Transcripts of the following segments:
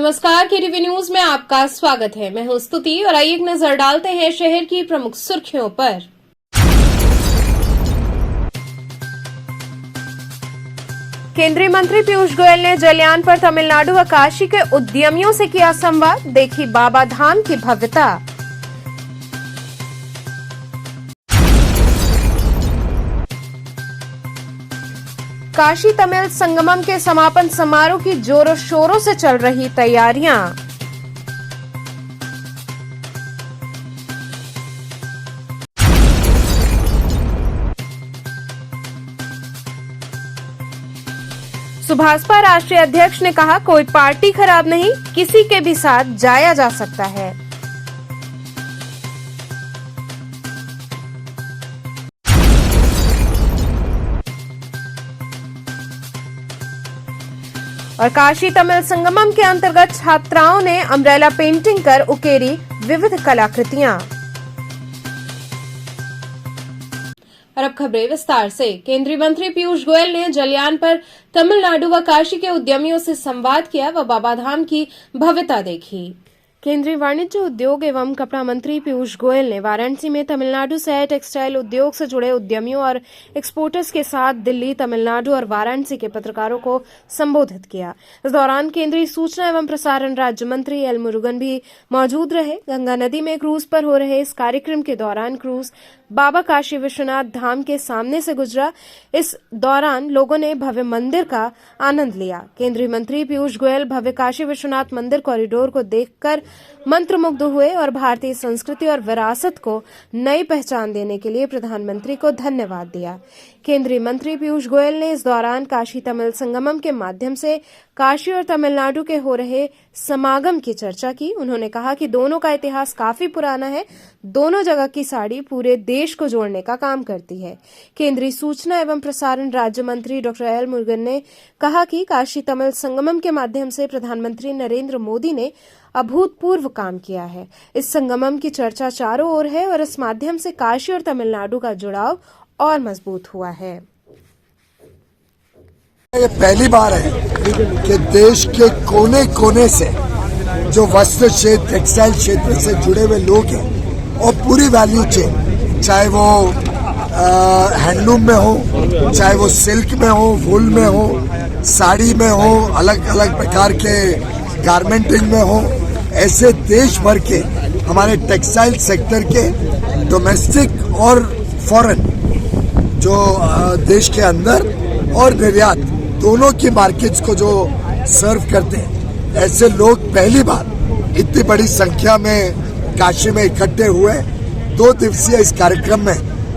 नमस्कार, KTV news में आपका स्वागत है। मैं हूं स्तुति और आइए एक नजर डालते हैं शहर की प्रमुख सुर्खियों पर। केंद्रीय मंत्री पीयूष गोयल ने जलयान पर तमिलनाडु व काशी के उद्यमियों से किया संवाद। देखी बाबा धाम की भव्यता। काशी तमिल संगमम के समापन समारोह की जोरों शोरों से चल रही तैयारियां। सुभाषपा राष्ट्रीय अध्यक्ष ने कहा, कोई पार्टी खराब नहीं, किसी के भी साथ जाया जा सकता है। और काशी तमिल संगमम के अंतर्गत छात्राओं ने अम्ब्रेला पेंटिंग कर उकेरी विविध कलाकृतियां। और अब खबरें विस्तार से। केंद्रीय मंत्री पीयूष गोयल ने जलयान पर तमिलनाडु व काशी के उद्यमियों से संवाद किया व बाबा धाम की भव्यता देखी। केंद्रीय वाणिज्य उद्योग एवं कपड़ा मंत्री पीयूष गोयल ने वाराणसी में तमिलनाडु से टेक्सटाइल उद्योग से जुड़े उद्यमियों और एक्सपोर्टर्स के साथ दिल्ली, तमिलनाडु और वाराणसी के पत्रकारों को संबोधित किया। इस दौरान केंद्रीय सूचना एवं प्रसारण राज्य मंत्री एल मुरुगन भी मौजूद रहे। गंगा नदी में क्रूज पर हो रहे इस कार्यक्रम के दौरान क्रूज बाबा काशी विश्वनाथ धाम के सामने से गुजरा। इस दौरान लोगों ने भव्य मंदिर का आनंद लिया। केंद्रीय मंत्री पीयूष गोयल भव्य काशी विश्वनाथ मंदिर कॉरिडोर को देखकर मंत्रमुग्ध हुए और भारतीय संस्कृति और विरासत को नई पहचान देने के लिए प्रधानमंत्री को धन्यवाद दिया। केंद्रीय मंत्री पीयूष गोयल ने इस दौरान काशी तमिल संगमम के माध्यम से काशी और तमिलनाडु के हो रहे समागम की चर्चा की। उन्होंने कहा कि दोनों का इतिहास काफी पुराना है। दोनों जगह की साड़ी पूरे देश को जोड़ने का काम करती है। केंद्रीय सूचना एवं प्रसारण राज्य मंत्री डॉक्टर एल मुरुगन ने कहा कि काशी तमिल संगमम के माध्यम से प्रधानमंत्री नरेंद्र मोदी ने अभूतपूर्व काम किया है। इस संगमम की चर्चा चारों ओर है और इस माध्यम से काशी और तमिलनाडु का जुड़ाव और मजबूत हुआ है। ये पहली बार है कि देश के कोने कोने से जो वस्त्र क्षेत्र, टेक्सटाइल क्षेत्र से जुड़े हुए लोग हैं और पूरी वैल्यू चेन, चाहे वो हैंडलूम में हो, चाहे वो सिल्क में हो, वूल में हो, साड़ी में हो, अलग अलग प्रकार के गारमेंटिंग में हो, ऐसे देश भर के हमारे टेक्सटाइल सेक्टर के डोमेस्टिक और फॉरेन जो देश के अंदर और निर्यात दोनों की मार्केट्स को जो सर्व करते हैं, ऐसे लोग पहली बार इतनी बड़ी संख्या में काशी में इकट्ठे हुए। 2 दिवसीय इस कार्यक्रम में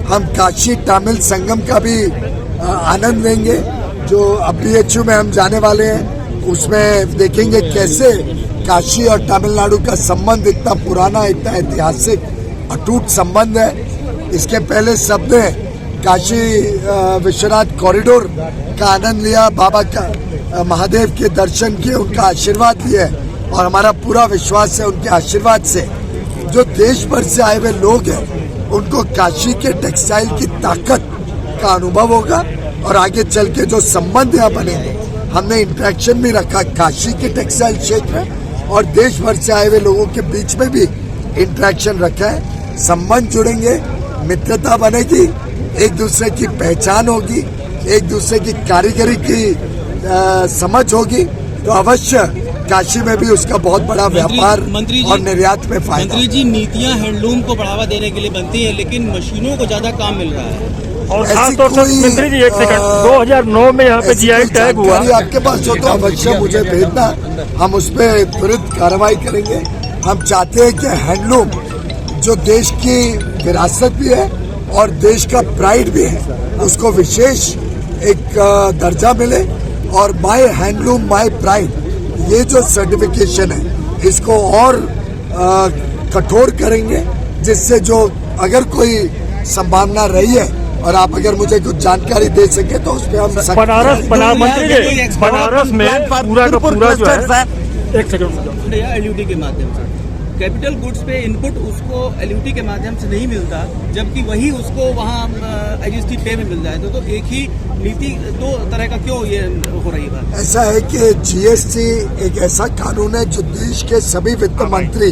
हम काशी तमिल संगम का भी आनंद लेंगे। जो BHU में हम जाने वाले हैं, उसमें देखेंगे कैसे काशी और तमिलनाडु का संबंध इतना पुराना, इतना ऐतिहासिक अटूट संबंध है। इसके पहले सबने काशी विश्वनाथ कॉरिडोर का आनंद लिया, बाबा का महादेव के दर्शन किए, उनका आशीर्वाद लिया और हमारा पूरा विश्वास है उनके आशीर्वाद से जो देश भर से आए हुए लोग हैं उनको काशी के टेक्सटाइल की ताकत का अनुभव होगा और आगे चल के जो संबंध यहाँ बनेंगे। हमने इंटरेक्शन भी रखा काशी के टेक्सटाइल क्षेत्र और देश भर से आए हुए लोगों के बीच में भी इंटरेक्शन रखा है। संबंध जुड़ेंगे, मित्रता बनेगी, एक दूसरे की पहचान होगी, एक दूसरे की कारीगरी की समझ होगी, तो अवश्य काशी में भी उसका बहुत बड़ा व्यापार और निर्यात में फायदा। मंत्री जी, नीतियां हैंडलूम को बढ़ावा देने के लिए बनती है, लेकिन मशीनों को ज्यादा काम मिल रहा है। और खासतौर से मंत्री जी, एक सेकंड, 2009 में यहाँ पे GI टैग हुआ। आपके पास हो तो अवश्य मुझे भेजना, हम उस पर तुरंत कार्रवाई करेंगे। हम चाहते हैं कि हैंडलूम जो देश की विरासत भी है और देश का प्राइड भी है, उसको विशेष एक दर्जा मिले और माय हैंडलूम माय प्राइड, ये जो सर्टिफिकेशन है इसको और कठोर करेंगे, जिससे जो अगर कोई संभावना रही है और आप अगर मुझे कुछ जानकारी दे सके तो उस पर हम बनारस में पूरा का पूरा जो है, एक सेकंड, LUD के माध्यम से कैपिटल गुड्स पे इनपुट उसको एलयूटी के माध्यम से नहीं मिलता, जबकि वही उसको वहाँ IGST पे में मिल रहा है। तो एक ही नीति दो तरह का क्यों ये हो रही बात? ऐसा है कि GST एक ऐसा कानून है जो देश के सभी वित्त मंत्री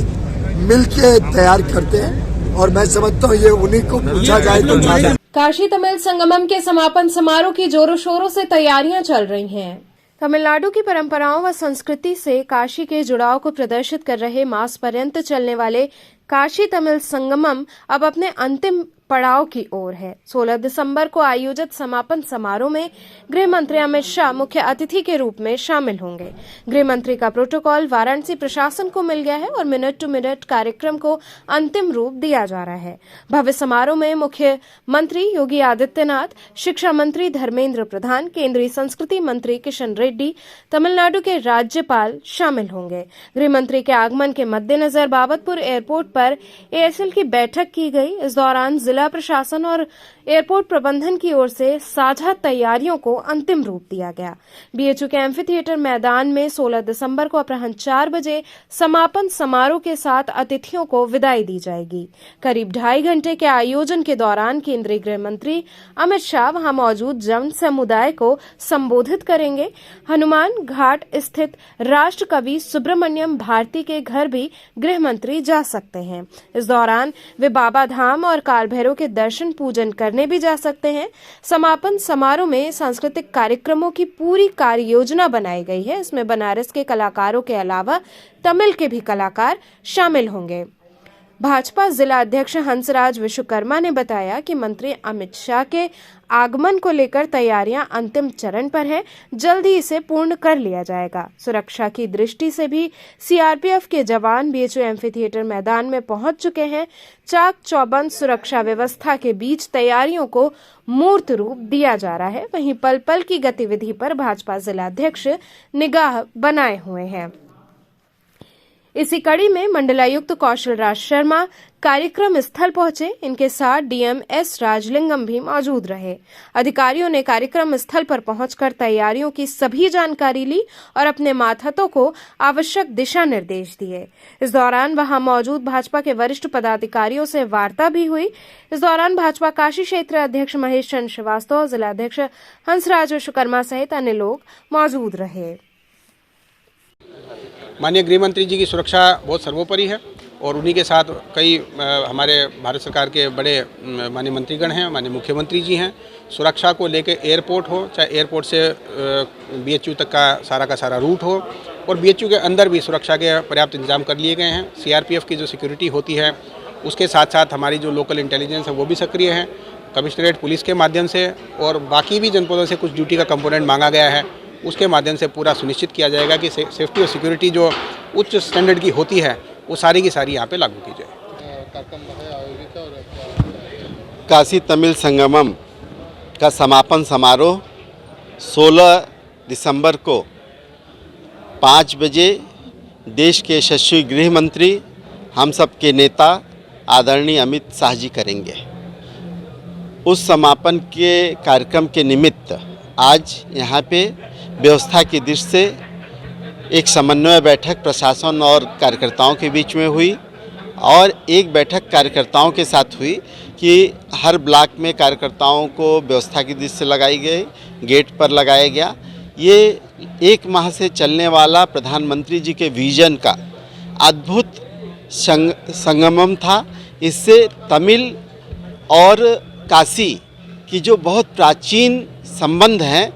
मिलके तैयार करते हैं, और मैं समझता हूँ ये उन्हीं को पूछा जाए तो ज्यादा। काशी तमिल संगमम के समापन समारोह की जोरों शोरों से तैयारियां चल रही हैं। तमिलनाडु की परंपराओं व संस्कृति से काशी के जुड़ाव को प्रदर्शित कर रहे मास पर्यंत चलने वाले काशी तमिल संगमम अब अपने अंतिम पड़ाव की ओर है। 16 दिसंबर को आयोजित समापन समारोह में गृह मंत्री अमित शाह मुख्य अतिथि के रूप में शामिल होंगे। गृह मंत्री का प्रोटोकॉल वाराणसी प्रशासन को मिल गया है और मिनट टू मिनट कार्यक्रम को अंतिम रूप दिया जा रहा है। भव्य समारोह में मुख्यमंत्री योगी आदित्यनाथ, शिक्षा मंत्री धर्मेंद्र प्रधान, केंद्रीय संस्कृति मंत्री किशन रेड्डी, तमिलनाडु के राज्यपाल शामिल होंगे। गृह मंत्री के आगमन के मद्देनजर बाबतपुर एयरपोर्ट पर ASL की बैठक की गई। इस दौरान जिला प्रशासन और एयरपोर्ट प्रबंधन की ओर से साझा तैयारियों को अंतिम रूप दिया गया। BHU के एम्फी थिएटर मैदान में 16 दिसंबर को अपराह्न 4 बजे समापन समारोह के साथ अतिथियों को विदाई दी जाएगी। करीब 2.5 घंटे के आयोजन के दौरान केंद्रीय गृह मंत्री अमित शाह वहां मौजूद जन समुदाय को संबोधित करेंगे। हनुमान घाट स्थित राष्ट्र कवि सुब्रमण्यम भारती के घर भी गृह मंत्री जा सकते हैं। इस दौरान वे बाबा धाम और काल भैरव के दर्शन पूजन करने भी जा सकते हैं। समापन समारोह में सांस्कृतिक कार्यक्रमों की पूरी कार्य योजना बनाई गई है। इसमें बनारस के कलाकारों के अलावा तमिल के भी कलाकार शामिल होंगे। भाजपा जिला अध्यक्ष हंसराज विश्वकर्मा ने बताया कि मंत्री अमित शाह के आगमन को लेकर तैयारियां अंतिम चरण पर है, जल्द ही इसे पूर्ण कर लिया जाएगा। सुरक्षा की दृष्टि से भी CRPF के जवान BHU एम्फी थिएटर मैदान में पहुंच चुके हैं। चाक चौबंद सुरक्षा व्यवस्था के बीच तैयारियों को मूर्त रूप दिया जा रहा है। वहीं पल पल की गतिविधि पर भाजपा जिला अध्यक्ष निगाह बनाए हुए हैं। इसी कड़ी में मंडलायुक्त कौशल राज शर्मा कार्यक्रम स्थल पहुंचे। इनके साथ DM S राजलिंगम भी मौजूद रहे। अधिकारियों ने कार्यक्रम स्थल पर पहुंचकर तैयारियों की सभी जानकारी ली और अपने मातहतों को आवश्यक दिशा निर्देश दिए। इस दौरान वहां मौजूद भाजपा के वरिष्ठ पदाधिकारियों से वार्ता भी हुई। इस दौरान भाजपा काशी क्षेत्र अध्यक्ष महेश चंद्र श्रीवास्तव, जिला अध्यक्ष हंसराज विश्वकर्मा सहित अन्य लोग मौजूद रहे। माननीय गृह मंत्री जी की सुरक्षा बहुत सर्वोपरि है और उन्हीं के साथ कई हमारे भारत सरकार के बड़े माननीय मंत्रीगण हैं, माननीय मुख्यमंत्री जी हैं। सुरक्षा को लेकर एयरपोर्ट हो, चाहे एयरपोर्ट से BHU तक का सारा रूट हो, और BHU के अंदर भी सुरक्षा के पर्याप्त इंतजाम कर लिए गए हैं। CRPF की जो सिक्योरिटी होती है उसके साथ साथ हमारी जो लोकल इंटेलिजेंस है वो भी सक्रिय है। कमिश्नरेट पुलिस के माध्यम से और बाकी भी जनपदों से कुछ ड्यूटी का कंपोनेंट मांगा गया है, उसके माध्यम से पूरा सुनिश्चित किया जाएगा कि सेफ्टी और सिक्योरिटी जो उच्च स्टैंडर्ड की होती है वो सारी की सारी यहाँ पे लागू की जाए। काशी तमिल संगमम का समापन समारोह 16 दिसंबर को 5 बजे देश के यशस्वी गृह मंत्री, हम सब के नेता आदरणीय अमित शाह जी करेंगे। उस समापन के कार्यक्रम के निमित्त आज यहाँ पे व्यवस्था की दृष्टि से एक समन्वय बैठक प्रशासन और कार्यकर्ताओं के बीच में हुई और एक बैठक कार्यकर्ताओं के साथ हुई कि हर ब्लॉक में कार्यकर्ताओं को व्यवस्था की दृष्टि से लगाई गई, गेट पर लगाया गया। ये 1 माह से चलने वाला प्रधानमंत्री जी के विजन का अद्भुत संगमम था। इससे तमिल और काशी की जो बहुत प्राचीन संबंध हैं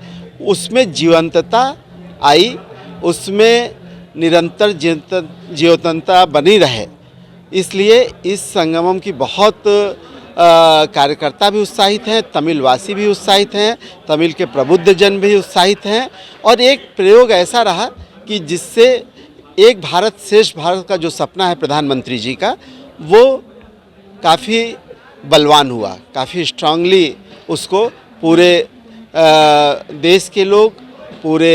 उसमें जीवंतता आई, उसमें निरंतर जीवंतता बनी रहे। इसलिए इस संगमम की बहुत कार्यकर्ता भी उत्साहित हैं, तमिलवासी भी उत्साहित हैं, तमिल के प्रबुद्ध जन भी उत्साहित हैं। और एक प्रयोग ऐसा रहा कि जिससे एक भारत श्रेष्ठ भारत का जो सपना है प्रधानमंत्री जी का, वो काफ़ी बलवान हुआ, काफ़ी स्ट्रांगली उसको पूरे देश के लोग, पूरे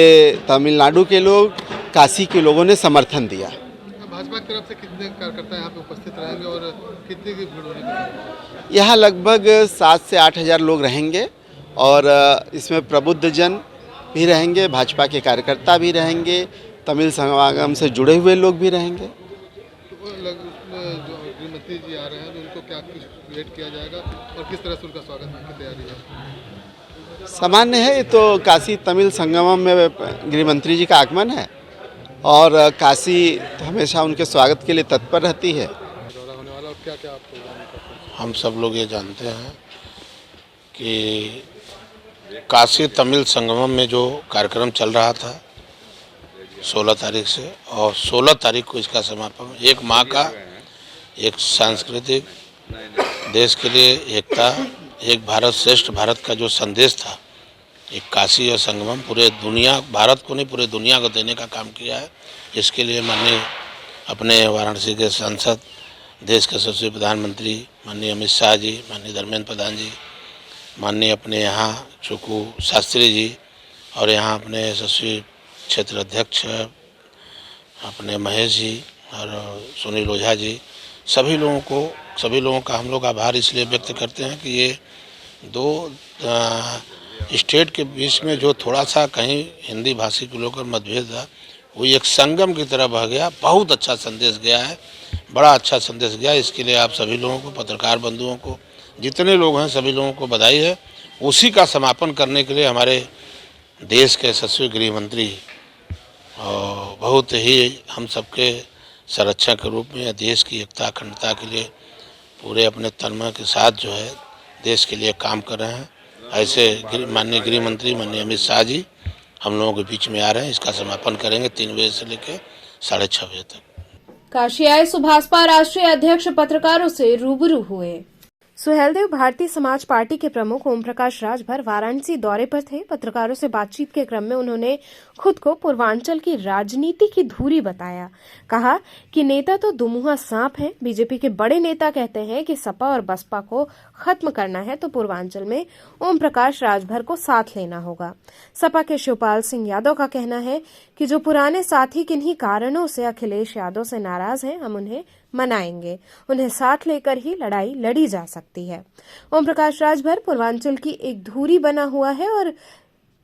तमिलनाडु के लोग, काशी के लोगों ने समर्थन दिया। भाजपा की तरफ से कितने कार्यकर्ता यहाँ पे उपस्थित रहेंगे और कितनी की भीड़ होगी? यहाँ लगभग 7 से 8 हज़ार लोग रहेंगे और इसमें प्रबुद्ध जन भी रहेंगे, भाजपा के कार्यकर्ता भी रहेंगे, तमिल समागम से जुड़े हुए लोग भी रहेंगे। राष्ट्रपति जी आ रहे हैं, तो उनको क्या कुछ वेट किया जाएगा और किस तरह से उनका स्वागत की तैयारी है? सामान्य है, ये तो काशी तमिल संगमम में गृह मंत्री जी का आगमन है और काशी तो हमेशा उनके स्वागत के लिए तत्पर रहती है। दौरा होने वाला और क्या क्या आप प्रोग्राम करते हैं? हम सब लोग ये जानते हैं कि काशी तमिल संगमम में जो कार्यक्रम चल रहा था 16 तारीख से और 16 तारीख को इसका समापन, एक माह का एक सांस्कृतिक देश के लिए एकता, एक भारत श्रेष्ठ भारत का जो संदेश था, एक काशी और संगमम पूरे दुनिया, भारत को नहीं पूरे दुनिया को देने का काम किया है। इसके लिए माननीय अपने वाराणसी के सांसद, देश के यशस्वी प्रधानमंत्री माननीय अमित शाह जी, माननीय धर्मेंद्र प्रधान जी, माननीय अपने यहाँ चुकू शास्त्री जी और यहाँ अपने यशस्वी क्षेत्र अध्यक्ष अपने महेश जी और सुनील ओझा जी, सभी लोगों का हम लोग आभार इसलिए व्यक्त करते हैं कि ये दो स्टेट के बीच में जो थोड़ा सा कहीं हिंदी भाषी को लेकर मतभेद था, वो एक संगम की तरह बह गया। बहुत अच्छा संदेश गया है, बड़ा अच्छा संदेश गया। इसके लिए आप सभी लोगों को, पत्रकार बंधुओं को, जितने लोग हैं सभी लोगों को बधाई है। उसी का समापन करने के लिए हमारे देश के यशस्वी गृह मंत्री और बहुत ही हम सबके संरक्षक के रूप में देश की एकता अखंडता के लिए पूरे अपने तन्मय के साथ जो है देश के लिए काम कर रहे हैं। ऐसे माननीय गृह मंत्री माननीय अमित शाह जी हम लोगों के बीच में आ रहे हैं। इसका समापन करेंगे 3 बजे से लेकर 6:30 बजे तक। काशी आए सुभाषपा राष्ट्रीय अध्यक्ष पत्रकारों से रूबरू हुए। सुहेलदेव भारतीय समाज पार्टी के प्रमुख ओम प्रकाश राजभर वाराणसी दौरे पर थे। पत्रकारों से बातचीत के क्रम में उन्होंने खुद को पूर्वांचल की राजनीति की धुरी बताया। कहा कि नेता तो दुमुहा सांप हैं। बीजेपी के बड़े नेता कहते हैं कि सपा और बसपा को खत्म करना है तो पूर्वांचल में ओम प्रकाश राजभर को साथ लेना होगा। सपा के शिवपाल सिंह यादव का कहना है कि जो पुराने साथी किन्हीं कारणों से अखिलेश यादव से नाराज हैं, हम उन्हें मनाएंगे। उन्हें साथ लेकर ही लड़ाई लड़ी जा सकती है। ओम प्रकाश राजभर पूर्वांचल की एक धुरी बना हुआ है और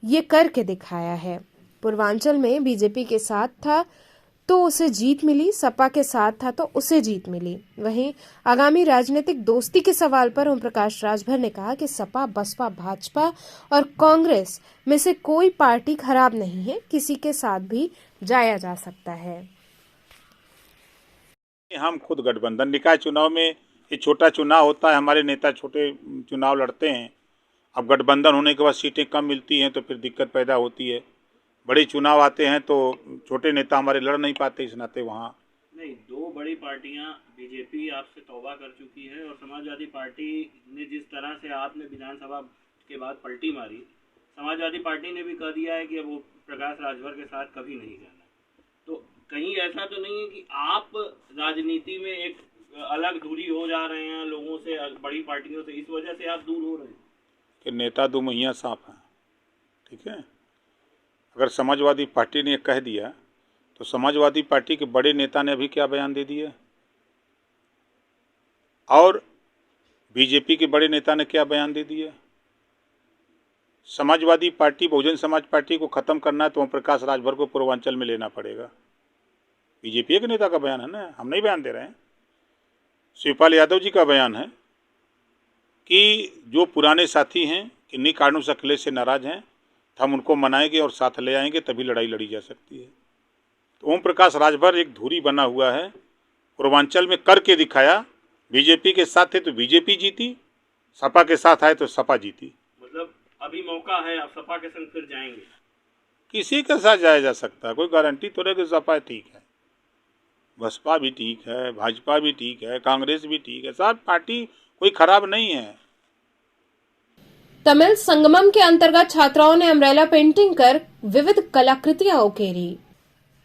ये करके दिखाया है। पूर्वांचल में बीजेपी के साथ था तो उसे जीत मिली, सपा के साथ था तो उसे जीत मिली। वहीं आगामी राजनीतिक दोस्ती के सवाल पर ओम प्रकाश राजभर ने कहा कि सपा, बसपा, भाजपा और कांग्रेस में से कोई पार्टी खराब नहीं है, किसी के साथ भी जाया जा सकता है। हम खुद गठबंधन निकाय चुनाव में, ये छोटा चुनाव होता है, हमारे नेता छोटे चुनाव लड़ते हैं। अब गठबंधन होने के बाद सीटें कम मिलती हैं तो फिर दिक्कत पैदा होती है। बड़े चुनाव आते हैं तो छोटे नेता हमारे लड़ नहीं पाते, इस नाते वहाँ नहीं। 2 बड़ी पार्टियां बीजेपी आपसे तौबा कर चुकी है और समाजवादी पार्टी ने जिस तरह से आपने विधानसभा के बाद पलटी मारी, समाजवादी पार्टी ने भी कह दिया है कि अब वो प्रकाश राजभर के साथ कभी नहीं जाना। तो कहीं ऐसा तो नहीं है कि आप राजनीति में एक अलग दूरी हो जा रहे हैं लोगों से, बड़ी पार्टियों से, इस वजह से आप दूर हो रहे हैं? कि नेता दुमुहिया सांप हैं, ठीक है। अगर समाजवादी पार्टी ने कह दिया तो समाजवादी पार्टी के बड़े नेता ने अभी क्या बयान दे दिया और बीजेपी के बड़े नेता ने क्या बयान दे दिया। समाजवादी पार्टी, बहुजन समाज पार्टी को ख़त्म करना है तो ओम प्रकाश राजभर को पूर्वांचल में लेना पड़ेगा। बीजेपी के नेता का बयान है ना, हम नहीं बयान दे रहे हैं। शिवपाल यादव जी का बयान है कि जो पुराने साथी हैं, किन्हीं कारणों से अखिलेश से नाराज हैं, तो हम उनको मनाएंगे और साथ ले आएंगे, तभी लड़ाई लड़ी जा सकती है। तो ओम प्रकाश राजभर एक धुरी बना हुआ है, पूर्वांचल में करके दिखाया। बीजेपी के साथ थे तो बीजेपी जीती, सपा के साथ आए तो सपा जीती। मतलब अभी मौका है, आप सपा के संग फिर जाएंगे? किसी के साथ जाया जा सकता है, कोई गारंटी तो नहीं कि सपा ठीक है, बसपा भी ठीक है, भाजपा भी ठीक है, कांग्रेस भी ठीक है, सब पार्टी कोई खराब नहीं है। तमिल संगमम के अंतर्गत छात्राओं ने अम्ब्रेला पेंटिंग कर विविध कलाकृतियां उकेरी।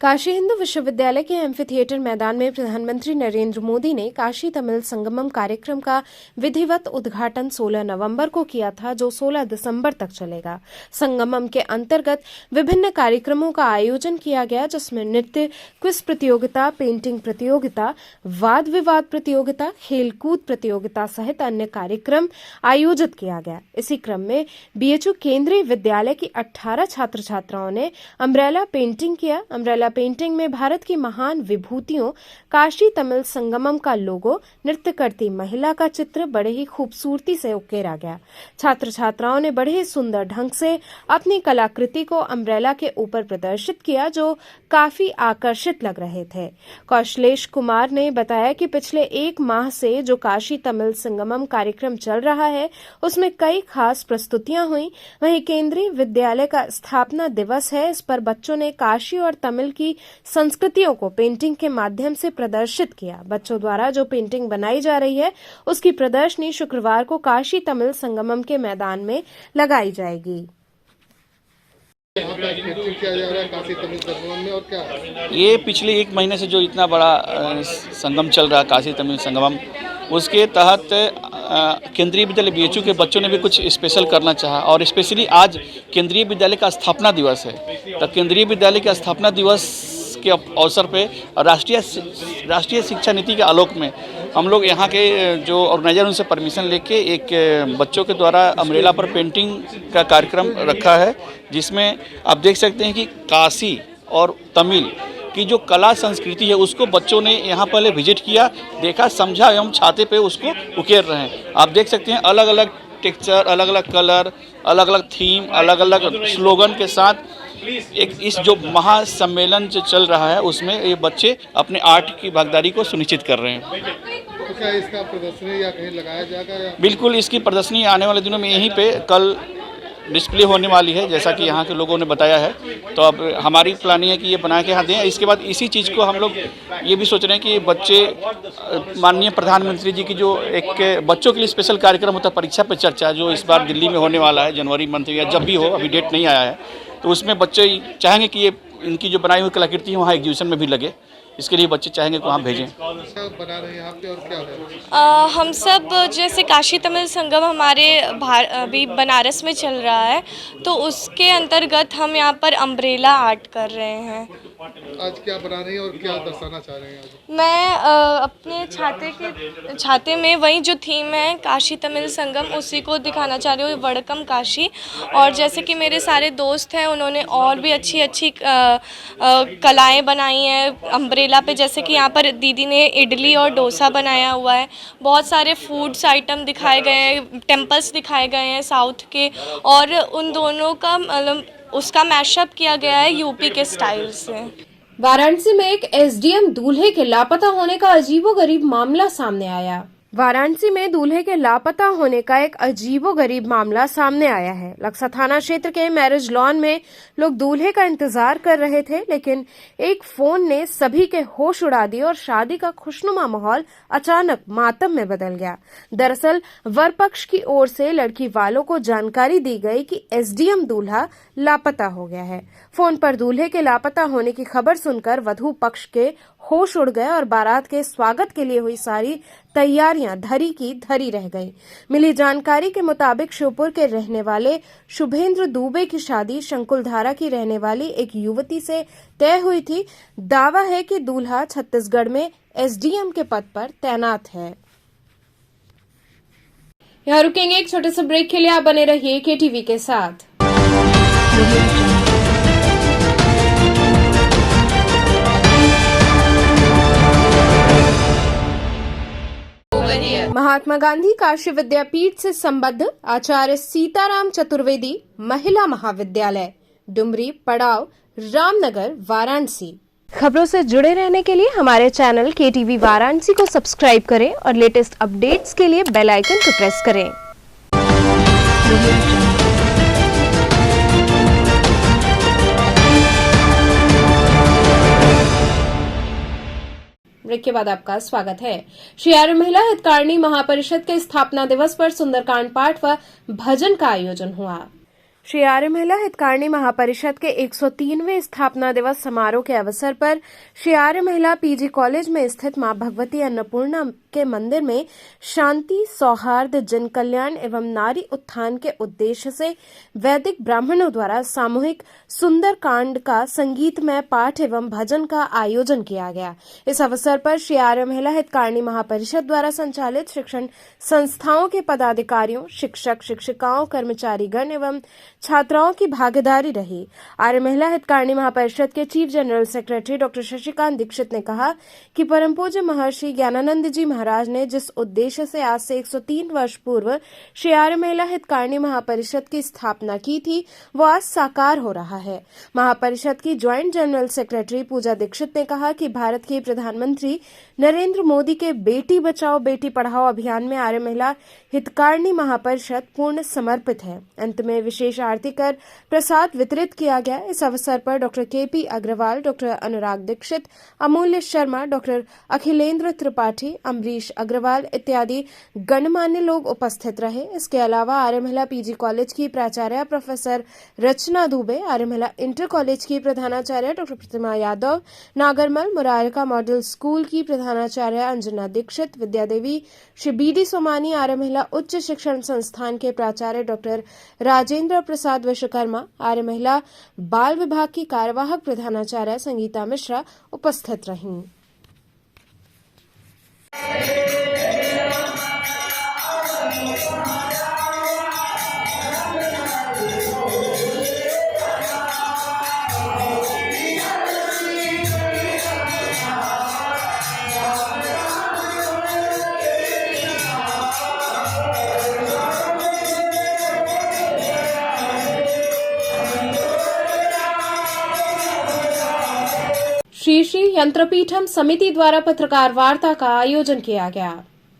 काशी हिंदू विश्वविद्यालय के एम्फी थिएटर मैदान में प्रधानमंत्री नरेंद्र मोदी ने काशी तमिल संगमम कार्यक्रम का विधिवत उद्घाटन 16 नवंबर को किया था, जो 16 दिसंबर तक चलेगा। संगमम के अंतर्गत विभिन्न कार्यक्रमों का आयोजन किया गया, जिसमें नृत्य, क्विज प्रतियोगिता, पेंटिंग प्रतियोगिता, वाद विवाद प्रतियोगिता, खेलकूद प्रतियोगिता सहित अन्य कार्यक्रम आयोजित किया गया। इसी क्रम में बीएचयू केंद्रीय विद्यालय की 18 छात्र छात्राओं ने अम्ब्रेला पेंटिंग किया। अम्ब्रेला पेंटिंग में भारत की महान विभूतियों काशी तमिल संगमम का लोगो, नृत्य करती महिला का चित्र बड़े ही खूबसूरती से उकेरा गया। छात्र छात्राओं ने बड़े ही सुंदर ढंग से अपनी कलाकृति को अम्ब्रेला के ऊपर प्रदर्शित किया, जो काफी आकर्षित लग रहे थे। कौशलेश कुमार ने बताया कि पिछले 1 माह से जो काशी तमिल संगमम कार्यक्रम चल रहा है, उसमें कई खास प्रस्तुतियां हुई। वहीं केंद्रीय विद्यालय का स्थापना दिवस है, इस पर बच्चों ने काशी और तमिल की संस्कृतियों को पेंटिंग के माध्यम से प्रदर्शित किया। बच्चों द्वारा जो पेंटिंग बनाई जा रही है, उसकी प्रदर्शनी शुक्रवार को काशी तमिल संगमम के मैदान में लगाई जाएगी। यहाँ पे पेंटिंग किया जा रहा है काशी तमिल संगमम में, और क्या ये पिछले 1 महीने से जो इतना बड़ा संगम चल रहा है काशी तमिल संगमम, उसके तहत केंद्रीय विद्यालय बीएचयू के बच्चों ने भी कुछ स्पेशल करना चाहा, और स्पेशली आज केंद्रीय विद्यालय का स्थापना दिवस है। तो केंद्रीय विद्यालय के स्थापना दिवस के अवसर पे राष्ट्रीय शिक्षा नीति के आलोक में हम लोग यहाँ के जो ऑर्गेनाइजर उनसे परमिशन लेके एक बच्चों के द्वारा अम्ब्रेला पर पेंटिंग का कार्यक्रम रखा है, जिसमें आप देख सकते हैं कि काशी और तमिल की जो कला संस्कृति है उसको बच्चों ने यहाँ पहले विजिट किया, देखा, समझा एवं छाते पे उसको उकेर रहे हैं। आप देख सकते हैं अलग अलग टेक्सचर, अलग अलग कलर, अलग अलग थीम, अलग अलग स्लोगन के साथ एक इस जो महासम्मेलन जो चल रहा है उसमें ये बच्चे अपने आर्ट की भागीदारी को सुनिश्चित कर रहे हैं। तो क्या इसका प्रदर्शनी या कहीं लगाया जाएगा या? बिल्कुल, इसकी प्रदर्शनी आने वाले दिनों में यहीं पे कल डिस्प्ले होने वाली है, जैसा कि यहाँ के लोगों ने बताया है। तो अब हमारी प्लानिंग है कि ये बना के यहाँ दें। इसके बाद इसी चीज़ को हम लोग ये भी सोच रहे हैं कि बच्चे माननीय प्रधानमंत्री जी की जो एक बच्चों के लिए स्पेशल कार्यक्रम होता है परीक्षा पे चर्चा, जो इस बार दिल्ली में होने वाला है जनवरी मंथ या जब भी हो, अभी डेट नहीं आया है, तो उसमें बच्चे चाहेंगे कि ये इनकी जो बनाई हुई कलाकृति है वहाँ एग्जीबिशन में भी लगे। इसके लिए बच्चे चाहेंगे कि वहाँ भेजें। क्या बना रहे हैं यहाँ पे और क्या है? हम सब जैसे काशी तमिल संगम हमारे अभी बनारस में चल रहा है, तो उसके अंतर्गत हम यहाँ पर अम्ब्रेला आर्ट कर रहे हैं। आज क्या बना रही हैं और क्या दर्शाना चाह रहे हैं आज? मैं अपने छाते में वही जो थीम है काशी तमिल संगम, उसी को दिखाना चाह रही हूँ, वड़कम काशी। और जैसे कि मेरे सारे दोस्त हैं, उन्होंने और भी अच्छी अच्छी कलाएं बनाई हैं अम्ब्रेला पे, जैसे कि यहाँ पर दीदी ने इडली और डोसा बनाया हुआ है। बहुत सारे फूड्स आइटम दिखाए गए हैं, टेम्पल्स दिखाए गए हैं साउथ के, और उन दोनों का मतलब उसका मैशअप किया गया है यूपी के स्टाइल से। वाराणसी में एक एसडीएम दूल्हे के लापता होने का अजीबोगरीब मामला सामने आया। वाराणसी में दूल्हे के लापता होने का एक अजीबोगरीब मामला सामने आया है। लक्सा थाना क्षेत्र के मैरिज लॉन में लोग दूल्हे का इंतजार कर रहे थे, लेकिन एक फोन ने सभी के होश उड़ा दिए और शादी का खुशनुमा माहौल अचानक मातम में बदल गया। दरअसल वर पक्ष की ओर से लड़की वालों को जानकारी दी गई कि एसडीएम दूल्हा लापता हो गया है। फोन पर दूल्हे के लापता होने की खबर सुनकर वधू पक्ष के होश उड़ गए और बारात के स्वागत के लिए हुई सारी तैयारियां धरी की धरी रह गई। मिली जानकारी के मुताबिक श्योपुर के रहने वाले शुभेंद्र दुबे की शादी शंकुलधारा की रहने वाली एक युवती से तय हुई थी। दावा है कि दूल्हा छत्तीसगढ़ में एसडीएम के पद पर तैनात है। यहाँ रुकेंगे एक छोटे से ब्रेक के लिए, आप बने रहिए केटीवी के साथ। महात्मा गांधी काशी विद्यापीठ से संबद्ध आचार्य सीताराम चतुर्वेदी महिला महाविद्यालय, डुमरी पड़ाव, रामनगर, वाराणसी। खबरों से जुड़े रहने के लिए हमारे चैनल केटीवी वाराणसी को सब्सक्राइब करें और लेटेस्ट अपडेट्स के लिए बेल आइकन को प्रेस करें। ब्रेक के बाद आपका स्वागत है। श्री आर्य महिला हितकारिणी महापरिषद के स्थापना दिवस पर सुंदरकांड पाठ व भजन का आयोजन हुआ। श्री आर्य महिला हितकारिणी महापरिषद के 103वें स्थापना दिवस समारोह के अवसर पर श्री आर्य महिला पीजी कॉलेज में स्थित मां भगवती अन्नपूर्णा के मंदिर में शांति, सौहार्द, जन कल्याण एवं नारी उत्थान के उद्देश्य से वैदिक ब्राह्मणों द्वारा सामूहिक सुंदरकांड का संगीतमय पाठ एवं भजन का आयोजन किया गया। इस अवसर पर श्री आर्य महिला हितकारिणी महापरिषद द्वारा संचालित शिक्षण संस्थाओं के पदाधिकारियों, शिक्षक, शिक्षिकाओं, कर्मचारीगण एवं छात्राओं की भागीदारी रही। आर्य महिला हितकारिणी महापरिषद के chief general secretary doctor Shashikant Dikshit ने कहा कि परम पूज्य महर्षि ज्ञानानंद जी महाराज ने जिस उद्देश्य से आज से 103 वर्ष पूर्व श्री आर्य महिला हितकारिणी महापरिषद की स्थापना की थी, वो आज साकार हो रहा है। महापरिषद की ज्वाइंट जनरल सेक्रेटरी पूजा दीक्षित ने कहा कि भारत के प्रधानमंत्री नरेंद्र मोदी के बेटी बचाओ बेटी पढ़ाओ अभियान में आर्य महिला हितकारिणी महापरिषद पूर्ण समर्पित है। अंत में विशेष आरती कर प्रसाद वितरित किया गया। इस अवसर पर डॉक्टर केपी अग्रवाल, डॉक्टर अनुराग दीक्षित, अमूल्य शर्मा, डॉक्टर अखिलेंद्र त्रिपाठी, अमरीश अग्रवाल इत्यादि गणमान्य लोग उपस्थित रहे। इसके अलावा आर्य महिला पीजी कॉलेज की प्राचार्य प्रोफेसर रचना दुबे, आर्य महिला इंटर कॉलेज की प्रधानाचार्य डॉक्टर प्रतिमा यादव, नागरमल मुरारका मॉडल स्कूल की प्रधानाचार्य अंजना दीक्षित, विद्यादेवी, श्री बीडी सोमानी, आर्य महिला उच्च शिक्षण संस्थान के प्राचार्य डॉक्टर राजेंद्र प्रसाद विश्वकर्मा, आर्य महिला बाल विभाग की कार्यवाहक प्रधानाचार्य संगीता मिश्रा उपस्थित रहीं। श्री श्री यंत्रपीठम समिति द्वारा पत्रकार वार्ता का आयोजन किया गया।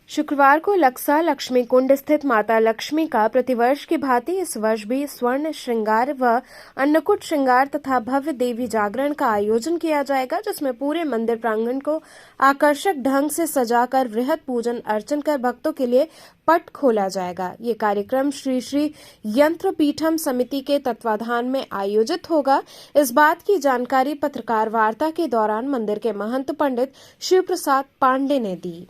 शुक्रवार को लक्सा लक्ष्मी कुंड स्थित माता लक्ष्मी का प्रतिवर्ष की भांति इस वर्ष भी स्वर्ण श्रृंगार व अन्नकूट श्रृंगार तथा भव्य देवी जागरण का आयोजन किया जाएगा, जिसमें पूरे मंदिर प्रांगण को आकर्षक ढंग से सजाकर वृहद पूजन अर्चन कर भक्तों के लिए पट खोला जाएगा। ये कार्यक्रम श्री श्री यंत्रपीठम समिति के तत्वाधान में आयोजित होगा। इस बात की जानकारी पत्रकार वार्ता के दौरान मंदिर के महंत पंडित शिव प्रसाद पांडे ने दी।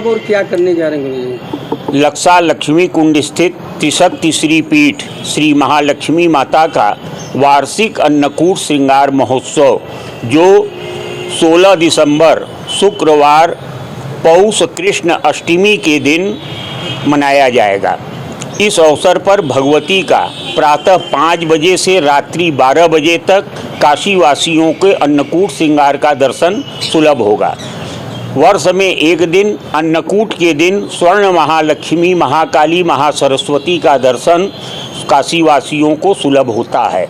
और क्या करने जा रहे हैं? लक्सा लक्ष्मी कुंड स्थित त्रिशक्ति श्री पीठ श्री महालक्ष्मी माता का वार्षिक अन्नकूट श्रृंगार महोत्सव जो 16 दिसंबर शुक्रवार पौष कृष्ण अष्टमी के दिन मनाया जाएगा। इस अवसर पर भगवती का प्रातः 5 बजे से रात्रि 12 बजे तक काशीवासियों के अन्नकूट श्रृंगार का दर्शन सुलभ होगा। वर्ष में एक दिन अन्नकूट के दिन स्वर्ण महालक्ष्मी, महाकाली, महासरस्वती का दर्शन काशीवासियों को सुलभ होता है।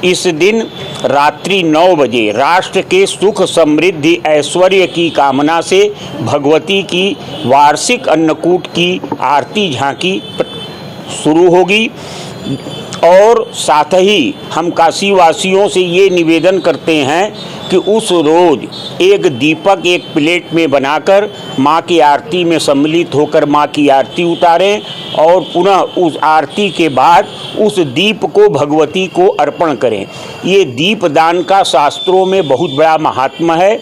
इस दिन रात्रि 9 बजे राष्ट्र के सुख समृद्धि ऐश्वर्य की कामना से भगवती की वार्षिक अन्नकूट की आरती झांकी शुरू होगी और साथ ही हम काशीवासियों से ये निवेदन करते हैं कि उस रोज एक दीपक एक प्लेट में बनाकर माँ की आरती में सम्मिलित होकर माँ की आरती उतारें और पुनः उस आरती के बाद उस दीप को भगवती को अर्पण करें। ये दीपदान का शास्त्रों में बहुत बड़ा महात्मा है।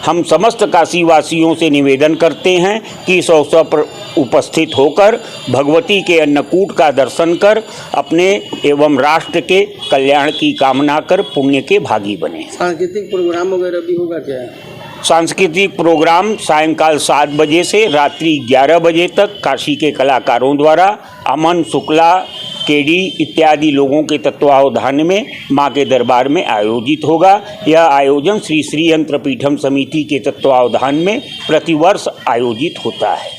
हम समस्त काशीवासियों से निवेदन करते हैं कि इस अवसर पर उपस्थित होकर भगवती के अन्नकूट का दर्शन कर अपने एवं राष्ट्र के कल्याण की कामना कर पुण्य के भागी बने। सांस्कृतिक प्रोग्राम वगैरह भी होगा क्या? सांस्कृतिक प्रोग्राम सायंकाल 7 बजे से रात्रि 11 बजे तक काशी के कलाकारों द्वारा अमन शुक्ला, केडी इत्यादि लोगों के तत्वावधान में मां के दरबार में आयोजित होगा। यह आयोजन श्री श्री यंत्रपीठम समिति के तत्वावधान में प्रतिवर्ष आयोजित होता है।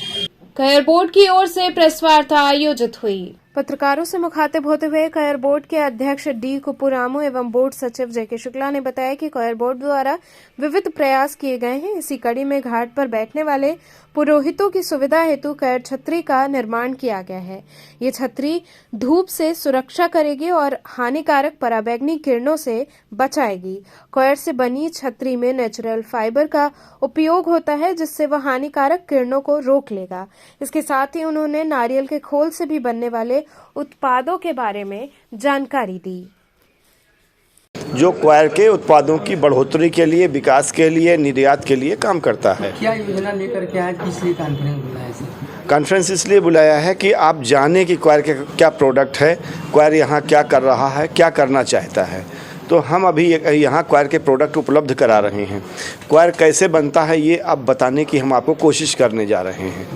कयर बोर्ड की ओर से प्रेस वार्ता आयोजित हुई। पत्रकारों से मुखातिब होते हुए कयर बोर्ड के अध्यक्ष डी कुपुरामू एवं बोर्ड सचिव जेके शुक्ला ने बताया कि कयर बोर्ड द्वारा विविध प्रयास किए गए हैं। इसी कड़ी में घाट पर बैठने वाले पुरोहितों की सुविधा हेतु कयर छतरी का निर्माण किया गया है। ये छतरी धूप से सुरक्षा करेगी और हानिकारक पराबैंगनी किरणों से बचाएगी। कयर से बनी छतरी में नेचुरल फाइबर का उपयोग होता है, जिससे वह हानिकारक किरणों को रोक लेगा। इसके साथ ही उन्होंने नारियल के खोल से भी बनने वाले उत्पादों के बारे में जानकारी दी, जो क्वायर के उत्पादों की बढ़ोतरी के लिए, विकास के लिए, निर्यात के लिए काम करता है। क्या योजना लेकर के आज किस लिए कॉन्फ्रेंस बुलाया है? कॉन्फ्रेंस इसलिए बुलाया है कि आप जाने कि क्वायर के क्या प्रोडक्ट है, क्वायर यहाँ क्या कर रहा है, क्या करना चाहता है। तो हम अभी यहाँ क्वायर के प्रोडक्ट उपलब्ध करा रहे हैं। क्वायर कैसे बनता है ये अब बताने की हम आपको कोशिश करने जा रहे हैं।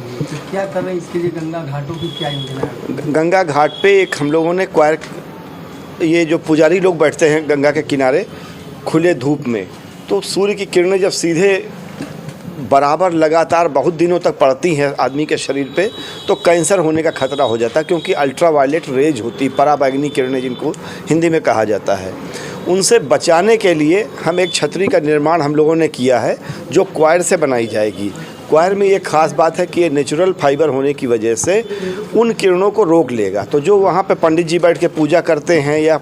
क्या कर रहे हैं इसके लिए? गंगा घाटों की क्या योजना है? गंगा घाट पे एक हम लोगों ने क्वायर, ये जो पुजारी लोग बैठते हैं गंगा के किनारे खुले धूप में, तो सूर्य की किरणें जब सीधे बराबर लगातार बहुत दिनों तक पड़ती हैं आदमी के शरीर पे, तो कैंसर होने का खतरा हो जाता है, क्योंकि अल्ट्रावायलेट रेज होती, पराबैंगनी किरणें जिनको हिंदी में कहा जाता है, उनसे बचाने के लिए हम एक छतरी का निर्माण हम लोगों ने किया है जो क्वायर से बनाई जाएगी। क्वायर में ये खास बात है कि ये नेचुरल फाइबर होने की वजह से उन किरणों को रोक लेगा। तो जो वहाँ पे पंडित जी बैठ के पूजा करते हैं या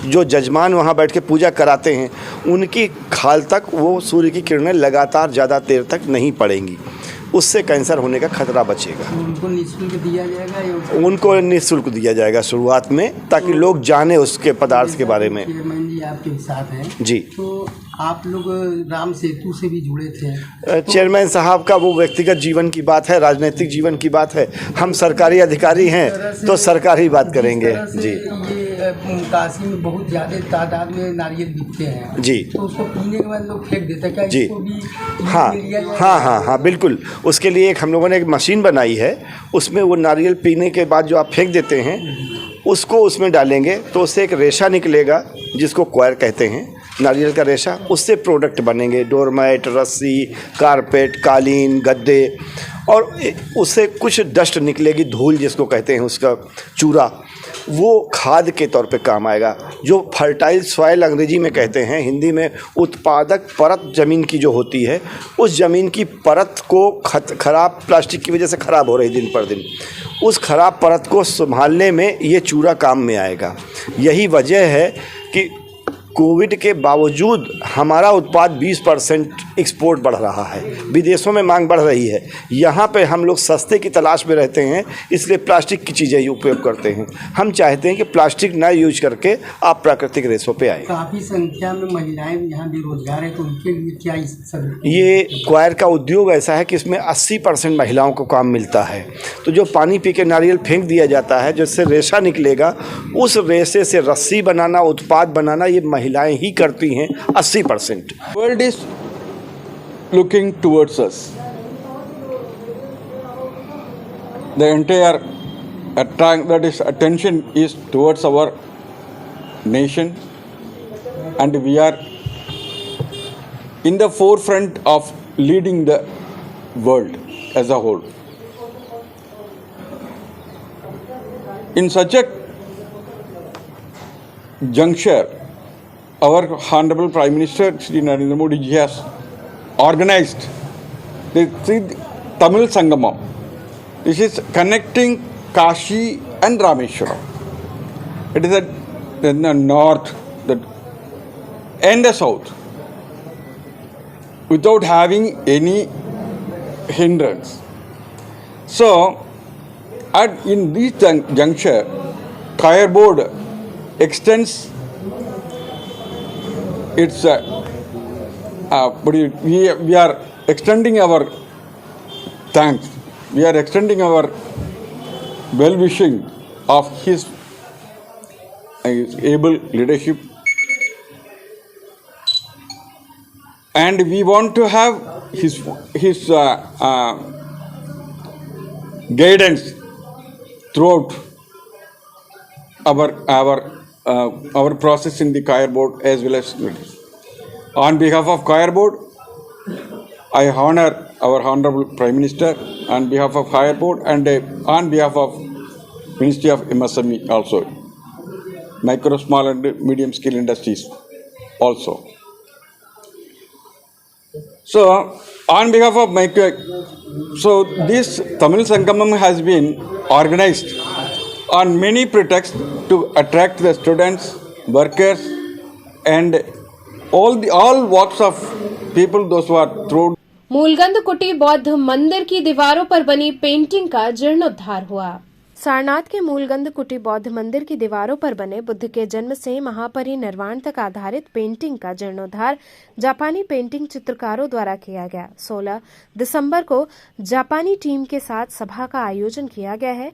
जो जजमान वहाँ बैठ के पूजा कराते हैं, उनकी खाल तक वो सूर्य की किरणें लगातार ज़्यादा देर तक नहीं पड़ेंगी, उससे कैंसर होने का खतरा बचेगा। उनको निःशुल्क दिया जाएगा या उनको निःशुल्क दिया जाएगा शुरुआत में, ताकि लोग जाने उसके पदार्थ के बारे में। चेयरमैन जी आपके साथ हैं जी, तो आप लोग राम सेतु से भी जुड़े थे। चेयरमैन साहब का वो व्यक्तिगत जीवन की बात है, राजनीतिक जीवन की बात है। हम सरकारी अधिकारी हैं तो सरकारी बात करेंगे। जी, ये काशी में बहुत ज़्यादा तादाद में नारियल बिकते हैं जी, तो उसको पीने के बाद लोग फेंक देते हैं, क्या जी, इसको भी हाँ लिया जाए? हाँ, बिल्कुल। उसके लिए एक हम लोगों ने एक मशीन बनाई है, उसमें वो नारियल पीने के बाद जो आप फेंक देते हैं उसको उसमें डालेंगे तो उससे एक रेशा निकलेगा जिसको क्वायर कहते हैं, नारियल का रेशा। उससे प्रोडक्ट बनेंगे, डोरमैट, रस्सी, कारपेट, कालीन, गद्दे, और उससे कुछ डस्ट निकलेगी, धूल जिसको कहते हैं, उसका चूरा, वो खाद के तौर पे काम आएगा। जो फर्टाइल सॉइल अंग्रेजी में कहते हैं, हिंदी में उत्पादक परत ज़मीन की जो होती है, उस ज़मीन की परत को खराब प्लास्टिक की वजह से ख़राब हो रही दिन पर दिन, उस खराब परत को संभालने में ये चूरा काम में आएगा। यही वजह है कि कोविड के बावजूद हमारा उत्पाद 20% एक्सपोर्ट बढ़ रहा है, विदेशों में मांग बढ़ रही है। यहाँ पे हम लोग सस्ते की तलाश में रहते हैं, इसलिए प्लास्टिक की चीज़ें ही उपयोग करते हैं। हम चाहते हैं कि प्लास्टिक ना यूज करके आप प्राकृतिक रेशों पे आए। काफ़ी संख्या में महिलाएं यहाँ बेरोजगार है, तो उनके लिए क्या सब? ये क्वायर का उद्योग ऐसा है कि इसमें 80% महिलाओं को काम मिलता है। तो जो पानी पी के नारियल फेंक दिया जाता है, जिससे रेशा निकलेगा, उस रेशे से रस्सी बनाना, उत्पाद बनाना, ये महिलाएं ही करती हैं 80%। World is looking towards us. The entire attention is towards our nation, and we are in the forefront of leading the world as a whole. In such a juncture, our Honorable Prime Minister Shri Narendra Modi ji has organized the Tamil Sangamam. This is connecting Kashi and Rameshwaram. It is in the north and the south, without having any hindrance. So, in this juncture, Kaya Board extends its we are extending our thanks. We are extending our well-wishing of his able leadership, and we want to have his guidance throughout our process in the Kaya Board as well as. On behalf of Kaya Board, I honor our Honorable Prime Minister on behalf of Kaya Board, and on behalf of Ministry of MSME also, Micro, Small and Medium Scale Industries also. So, on behalf of this Tamil Sangamam has been organized on many pretexts to attract the students, workers, and all walks of people, those who are through. Mulagandha कुटी बौद्ध मंदिर की दीवारों पर बनी painting का जीर्णोद्धार हुआ। सारनाथ के मूलगंध कुटी बौद्ध मंदिर की दीवारों पर बने बुद्ध के जन्म से महापरिनिर्वाण तक आधारित पेंटिंग का जीर्णोद्धार जापानी पेंटिंग चित्रकारों द्वारा किया गया। 16 दिसंबर को जापानी टीम के साथ सभा का आयोजन किया गया है।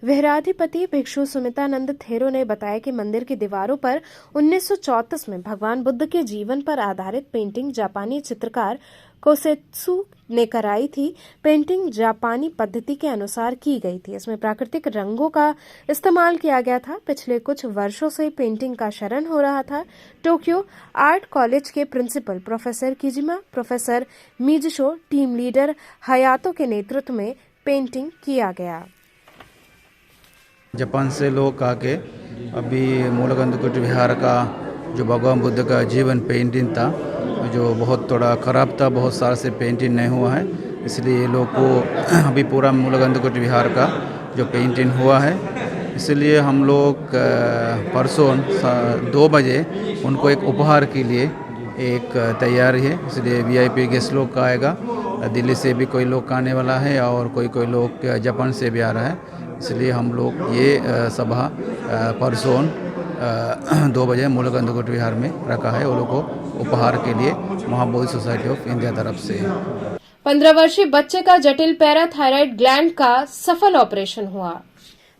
विहाराधिपति भिक्षु सुमितानंद थेरो ने बताया कि मंदिर की दीवारों पर 1934 में भगवान बुद्ध के जीवन पर आधारित पेंटिंग जापानी चित्रकार कोसेत्सु ने कराई थी। पेंटिंग जापानी पद्धति के अनुसार की गई थी। इसमें प्राकृतिक रंगों का इस्तेमाल किया गया था। पिछले कुछ वर्षों से पेंटिंग का चलन हो रहा था। टोक्यो आर्ट कॉलेज के principal professor Kijima, professor Mizusho, team leader Hayato के नेतृत्व में पेंटिंग किया गया। जापान से लोग आके अभी मूलगंधकुटी विहार का जो भगवान बुद्ध का जीवन पेंटिंग था, जो बहुत थोड़ा ख़राब था, बहुत साल से पेंटिंग नहीं हुआ है, इसलिए ये लोग को अभी पूरा मूलगंधकुटी विहार का जो पेंटिंग हुआ है, इसलिए हम लोग परसों 2 बजे उनको एक उपहार के लिए एक तैयारी है। इसलिए VIP गेस्ट लोग का आएगा, दिल्ली से भी कोई लोग आने वाला है और कोई लोग जापान से भी आ रहा है। इसलिए हम लोग ये सभा परसों 2 बजे मूलगंधकुटी विहार में रखा है। वो लोग को उपहार के लिए महाबोधि सोसाइटी ऑफ इंडिया तरफ से। 15 वर्षीय बच्चे का जटिल पैराथायराइड ग्लैंड का सफल ऑपरेशन हुआ।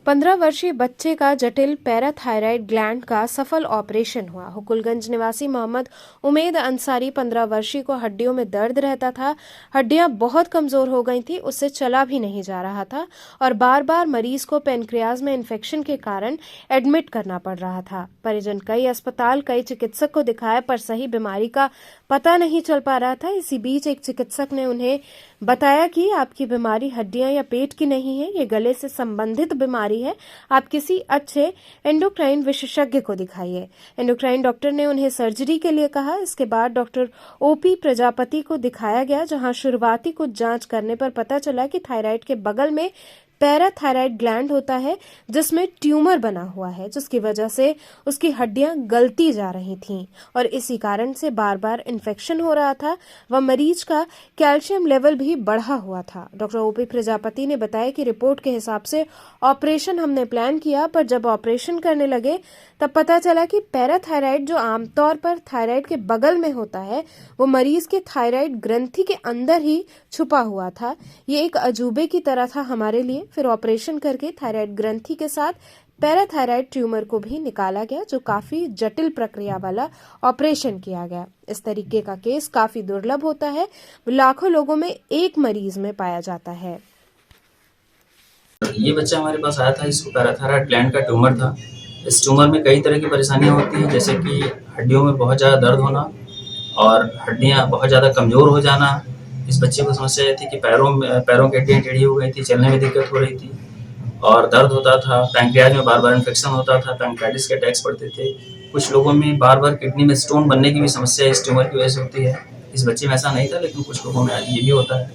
15 वर्षीय बच्चे का जटिल पैराथायराइड ग्लैंड का सफल ऑपरेशन हुआ। हुकुलगंज निवासी मोहम्मद उमेद अंसारी 15 वर्षीय को हड्डियों में दर्द रहता था। हड्डियां बहुत कमजोर हो गई थी, उससे चला भी नहीं जा रहा था और बार बार मरीज को पेनक्रियाज में इन्फेक्शन के कारण एडमिट करना पड़ रहा था। परिजन कई अस्पताल, कई चिकित्सक को दिखाया पर सही बीमारी का पता नहीं चल पा रहा था। इसी बीच एक चिकित्सक ने उन्हें बताया कि आपकी बीमारी हड्डियां या पेट की नहीं है, ये गले से संबंधित बीमारी है। आप किसी अच्छे एंडोक्राइन विशेषज्ञ को दिखाइए। एंडोक्राइन डॉक्टर ने उन्हें सर्जरी के लिए कहा। इसके बाद डॉक्टर OP प्रजापति को दिखाया गया, जहां शुरुआती कुछ जांच करने पर पता चला कि थायराइड के बगल में पैराथायराइड ग्लैंड होता है, जिसमें ट्यूमर बना हुआ है, जिसकी वजह से उसकी हड्डियां गलती जा रही थीं और इसी कारण से बार बार इन्फेक्शन हो रहा था व मरीज का कैल्शियम लेवल भी बढ़ा हुआ था। डॉक्टर OP प्रजापति ने बताया कि रिपोर्ट के हिसाब से ऑपरेशन हमने प्लान किया, पर जब ऑपरेशन करने लगे तब पता चला कि पैराथायराइड जो आमतौर पर थायराइड के बगल में होता है, वो मरीज के थायराइड ग्रंथि के अंदर ही छुपा हुआ था। ये एक अजूबे की तरह था हमारे लिए। फिर ऑपरेशन करके थायराइड ग्रंथि के साथ पैराथायराइड ट्यूमर को भी निकाला गया, जो काफी जटिल प्रक्रिया वाला ऑपरेशन किया गया। इस तरीके का केस काफी दुर्लभ होता है, लाखों लोगों में एक मरीज में पाया जाता है। ये बच्चा हमारे पास आया था, इसको पैराथायराइड ग्लैंड का ट्यूमर था। इस ट्यूमर में कई तरह की परेशानियां होती हैं, जैसे कि हड्डियों में बहुत ज़्यादा दर्द होना और हड्डियां बहुत ज़्यादा कमज़ोर हो जाना। इस बच्चे को समस्या ये थी कि पैरों की हड्डियाँ टेढ़ी हो गई थी, चलने में दिक्कत हो रही थी और दर्द होता था। पैंक्रियाज में बार बार इन्फेक्शन होता था, पैंक्रियाटिस के अटैक्स पड़ते थे। कुछ लोगों में बार बार किडनी में स्टोन बनने की भी समस्या इस ट्यूमर की वजह से होती है। इस बच्चे में ऐसा नहीं था, लेकिन कुछ लोगों में ये भी होता है।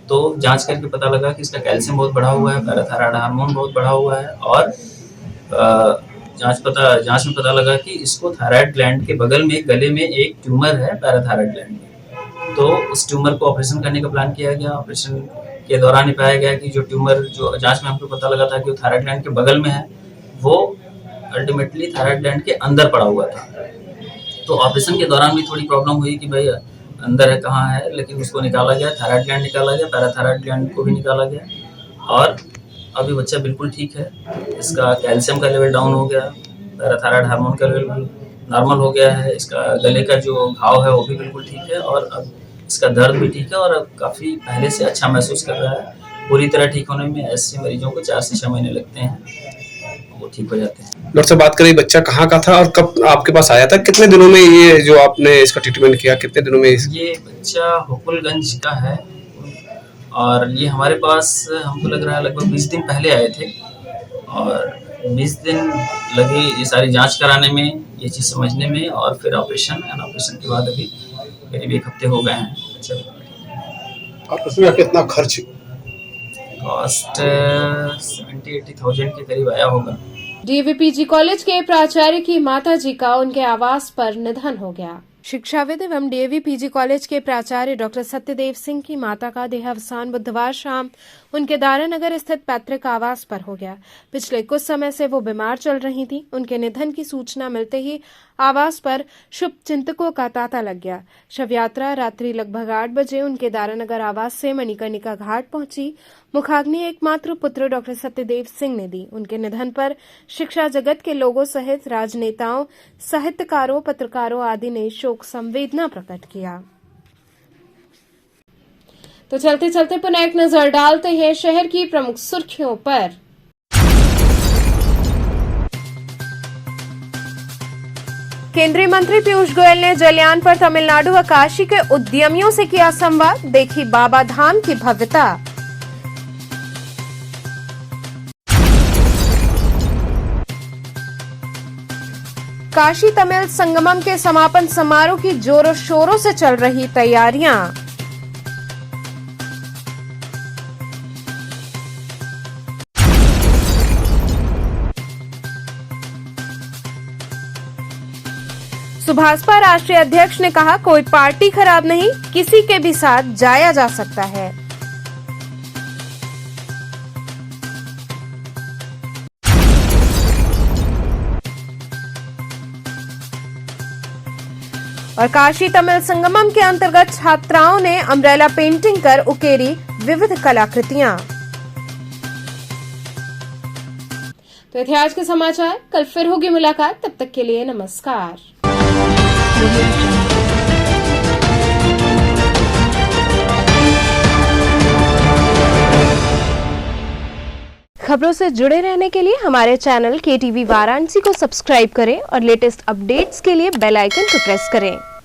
तो जांच करके पता लगा कि इसका कैल्शियम बहुत बढ़ा हुआ है, पैराथायराइड हार्मोन बहुत बढ़ा हुआ है और जांच में पता लगा कि इसको थायराइड ग्लैंड के बगल में गले में एक ट्यूमर है पैराथायराइड ग्लैंड में। तो उस ट्यूमर को ऑपरेशन करने का प्लान किया गया। ऑपरेशन के दौरान ही पाया गया कि जो ट्यूमर जो जांच में हमको पता लगा था कि वो थायराइड ग्लैंड के बगल में है, वो अल्टीमेटली थायराइड ग्लैंड के अंदर पड़ा हुआ था। तो ऑपरेशन के दौरान भी थोड़ी प्रॉब्लम हुई कि भाई अंदर है कहाँ है, लेकिन उसको निकाला गया, थायराइड ग्लैंड निकाला गया, पैराथायराइड ग्लैंड को भी निकाला गया और अभी बच्चा बिल्कुल ठीक है। इसका कैल्शियम का लेवल डाउन हो गया, पैराथायराइड हार्मोन का लेवल नॉर्मल हो गया है, इसका गले का जो घाव है वो भी बिल्कुल ठीक है और अब इसका दर्द भी ठीक है और अब काफ़ी पहले से अच्छा महसूस कर रहा है। पूरी तरह ठीक होने में ऐसे मरीजों को 4 से 6 महीने लगते हैं, वो ठीक हो जाते हैं। डॉक्टर से बात करें, बच्चा कहाँ का था और कब आपके पास आया था? कितने दिनों में ये जो आपने इसका ट्रीटमेंट किया, कितने दिनों में ये बच्चा हुकुलगंज का है और ये हमारे पास हमको लग रहा है लगभग 20 दिन पहले आए थे और 20 दिन लगे ये सारी जांच कराने में, ये चीज़ समझने में और फिर ऑपरेशन के बाद अभी करीब 1 हफ्ते हो गए हैं। अच्छा, और उसमें कितना खर्च? कॉस्ट 70-80,000 के करीब आया होगा। DAV PG कॉलेज के प्राचार्य की माताजी का उनके आवास पर निधन हो गया। शिक्षाविद एवं DAV PG कॉलेज के प्राचार्य डॉक्टर सत्यदेव सिंह की माता का देहावसान बुधवार शाम उनके दारानगर स्थित पैतृक आवास पर हो गया। पिछले कुछ समय से वो बीमार चल रही थी। उनके निधन की सूचना मिलते ही आवास पर शुभ चिंतकों का तांता लग गया। शव यात्रा रात्रि लगभग 8 बजे उनके दारानगर आवास से मणिकर्णिका घाट पहुंची। मुखाग्नि एकमात्र पुत्र डॉक्टर सत्यदेव सिंह ने दी। उनके निधन पर शिक्षा जगत के लोगों सहित राजनेताओं, साहित्यकारों, पत्रकारों आदि ने शोक संवेदना प्रकट किया। तो चलते चलते पुनः एक नजर डालते हैं शहर की प्रमुख सुर्खियों पर। केंद्रीय मंत्री पीयूष गोयल ने जलियान पर तमिलनाडु व काशी के उद्यमियों से किया संवाद, देखी बाबा धाम की भव्यता। काशी तमिल संगमम के समापन समारोह की जोरों शोरों से चल रही तैयारियां। सुभाषपा राष्ट्रीय अध्यक्ष ने कहा, कोई पार्टी खराब नहीं, किसी के भी साथ जाया जा सकता है। और काशी तमिल संगमम के अंतर्गत छात्राओं ने अम्ब्रेला पेंटिंग कर उकेरी विविध कलाकृतियां। तो थे आज के समाचार, कल फिर होगी मुलाकात, तब तक के लिए नमस्कार। खबरों से जुड़े रहने के लिए हमारे चैनल KTV वाराणसी को सब्सक्राइब करें और लेटेस्ट अपडेट्स के लिए बेल आइकन को प्रेस करें।